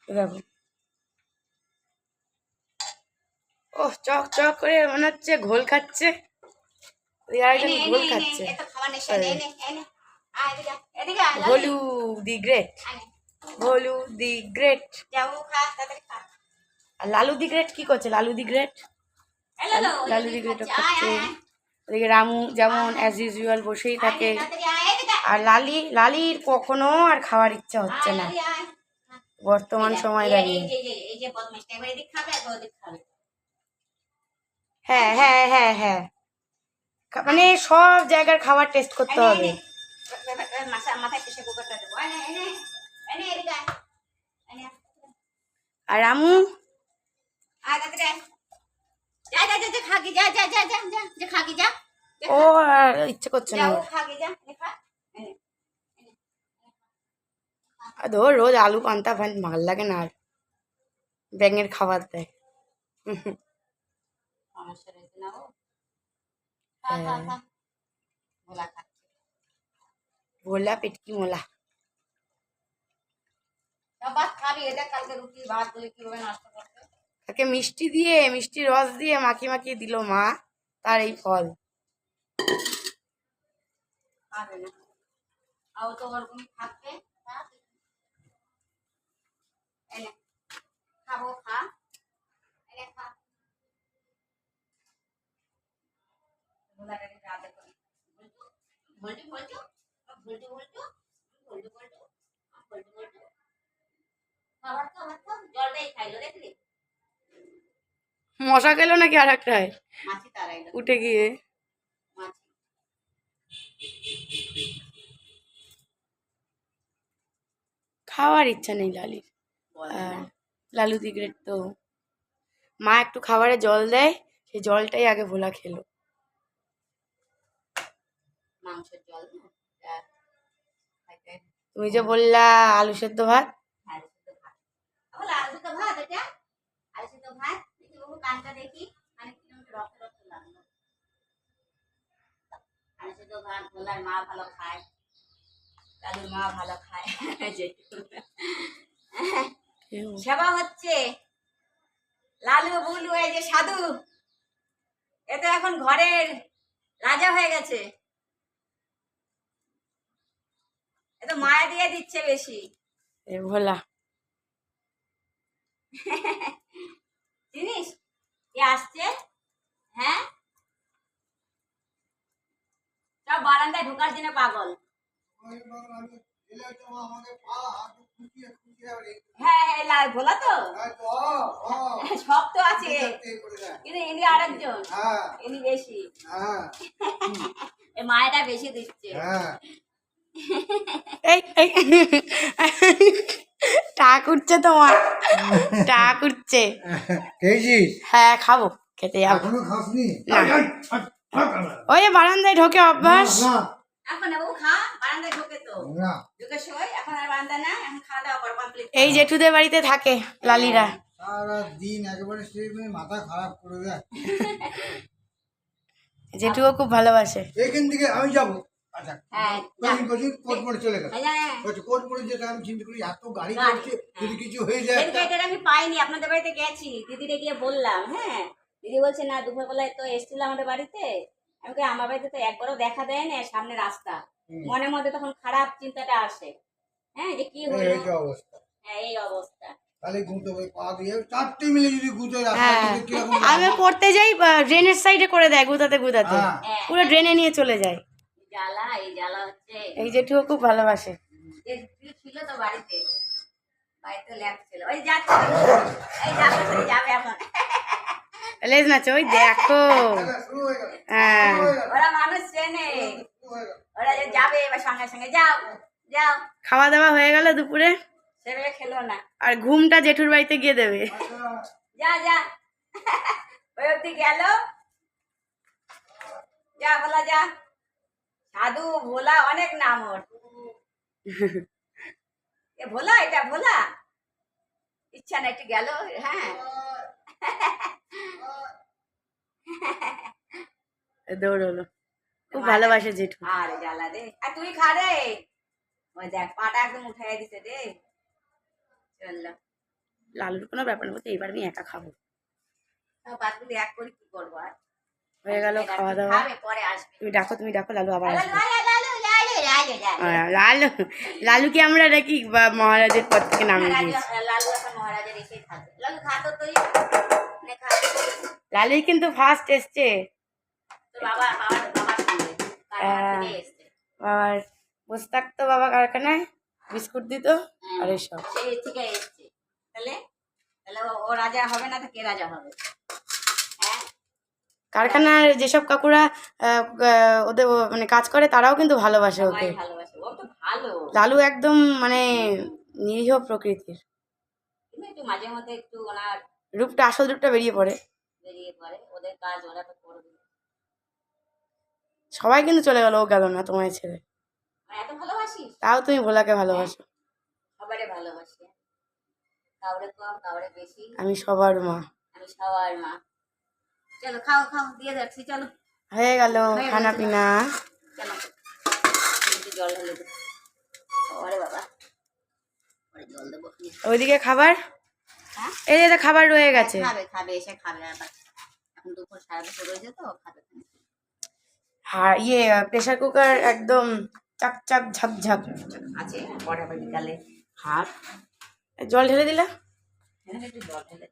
দেখো, ও চক চক করে মনে হচ্ছে ঘোল খাচ্ছে। ঘোল খাচ্ছে। Bholu the great, Bholu the great. আর লালু দি গ্রেট কি করছে? Lalu the great, Lalu the great খাচ্ছে। ওদিকে রামু যেমন অ্যাজ ইউজুয়াল বসেই থাকে। আর লালির কখনো আর খাওয়ার ইচ্ছা হচ্ছে না বর্তমান সময় দাঁড়িয়ে। হ্যাঁ হ্যাঁ হ্যাঁ হ্যাঁ, মানে সব জায়গার খাবার টেস্ট করতে হবে। আর রামু ও আর ইচ্ছে করছে না। ধর রোজ আলু পান্তা ভাত ভাল লাগে না, আর ব্যাঙের খাবার দেয়। ভোলা পেটকি মোলা। তাকে মিষ্টি দিয়ে, মিষ্টি রস দিয়ে মাখিয়ে মাখিয়ে দিল মা, তার এই ফল। মশা খেলো নাকি আর একটাই উঠে গিয়ে? খাওয়ার ইচ্ছা নেই লালির। আর লালু দি গ্রেট তো মা একটু খাবারে জল দেয়, সেই জলটাই আগে ভোলা খেলো। তুমি যে বললা আলু সেদ্ধ ভাত, মা ভালো খায়, লালুর মা ভালো খায়। সেবা হচ্ছে লালু বুলু, এই যে সাধু, এ তো এখন ঘরের রাজা হয়ে গেছে। এ তো মায়া দিয়ে দিচ্ছে বেশি। এ ভোলা জিনিস কে আসছে? হ্যাঁ, সব বারান্দায় ঢোকার জন্য পাগল। হ্যাঁ হ্যাঁ, ভোলা তো সব তো আছে, কিন্তু ইনি আরেকজন, ইনি বেশি। মায়েরা বেশি দিচ্ছে। এই টাক উঠছে তোমার, টাক উঠছে। হ্যাঁ খাবো, খেতে যাবো। ওই বারান্দায় ঢোকে অভ্যাস। এই জেঠুদের বাড়িতে থাকে লালিরা সারাদিন, একেবারে মাথা খারাপ করে দেয়। জেঠুও খুব ভালোবাসে। এখান থেকে আমি যাবো, আমি পাইনি, আপনাদের বাড়িতে গেছি, দিদিরে গিয়ে বললাম। হ্যাঁ, দিদি বলছে না, দুপুরবেলায় তো এসেছিল আমাদের বাড়িতে। আমাকে আমার বাড়িতে তো একবারও দেখা দেয় না, সামনে রাস্তা। মনের মধ্যে তখন খারাপ চিন্তাটা আসে। হ্যাঁ, যে কি হলো, হ্যাঁ এই অবস্থা। আমি পড়তে যাই, ড্রেনের সাইডে করে দেয়, গুতাতে গুতাতে পুরো ড্রেনে নিয়ে চলে যায়। এই জেঠুও খুব ভালোবাসে। ছিল তো বাড়িতে, বাড়িতে ল্যাব ছিল। ওই যাচ্ছে, এই যাবে এখন। লেজ নাচে, ওই দেখো। হ্যাঁ, ওরা মানুষ চেনে, ওরা যাবে এবার সঙ্গে সঙ্গে। যাও যাও, খাওয়া দাওয়া হয়ে গেল দুপুরে, সেভাবে খেলো না। আর ঘুমটা জেঠুর বাড়িতে গিয়ে দেবে। যা যা, ওই অব্দি গেল। যা বলা, যা। সাধু ভোলা অনেক নাম ওর। এ ভোলা, এটা ভোলা, ইচ্ছা না একটু গেল। হ্যাঁ, দৌড়লো, খুব ভালোবাসে জেঠু। আরে জ্বালা রে, আর তুই খা রে। ওই দেখ পাটা একদম উঠাই দিছে রে। চললো। লালুর কোনো ব্যাপার না, বলতে এবার আমি একা খাবো। বাদগুলি এক করে কি করবো আর? হয়ে গেল খাওয়া দাওয়া। খাবে, পরে আসবে। তুমি ডাকো, লালু আবার আসবে। লালু লালু লালুকে আমরা নাকি মহারাজের পদ থেকে নামিয়ে দিয়েছি। এখন মহারাজের এসেই থাকে। লালু খাতো তুই, নে খা। লালুই কিন্তু ফার্স্ট এসছে। তোর বাবার সঙ্গে কারখানা থেকে এসছে। আর বসে থাকতো বাবা কারখানায়, বিস্কুট দিত আর এসব। সেই থেকে এসছে। তাহলে ও রাজা হবে না তো কে রাজা হবে? হ্যাঁ, কারখানার যেসব কাকুরা ওদের মানে কাজ করে তারাও কিন্তু ভালোবাসে সবাই ওকে। ভালোবাসে, ও তো ভালো। লালু একদম মানে নিরীহ প্রকৃতির। কিন্তু একটু মাঝে মধ্যে একটু ওনার আসল রূপটা বেরিয়ে পড়ে। ওদের কাজ ওরা তো করবে। সবাই কিন্তু চলে গেল, ও গেল না তোমায় ছেড়ে। এত ভালোবাসিস? তাও তুমি ভোলাকে ভালোবাসো। সবারে ভালোবাসি, কাউরে কম কাউরে বেশি। আমি সবার মা। আমি সবার মা। চলো খাও খাও, দিয়ে যাচ্ছি, চলো। হয়ে গেল খানা পিনা। চলো একটু জল ঢেলে দেবো। ওরে বাবা, জল দেবো। ওইদিকে খাবার, হ্যাঁ, এই যে খাবার রয়ে গেছে। খাবে এসে খাবে। আবার এখন দুপুর 2:30 রয়েছে তো খাবে। হ্যাঁ, প্রেসার কুকার একদম চাকচাক ঝাকঝাক আছে, পরে আবার বিকালে ভাত। জল ঢেলে দিলা। একটু জল ঢেলে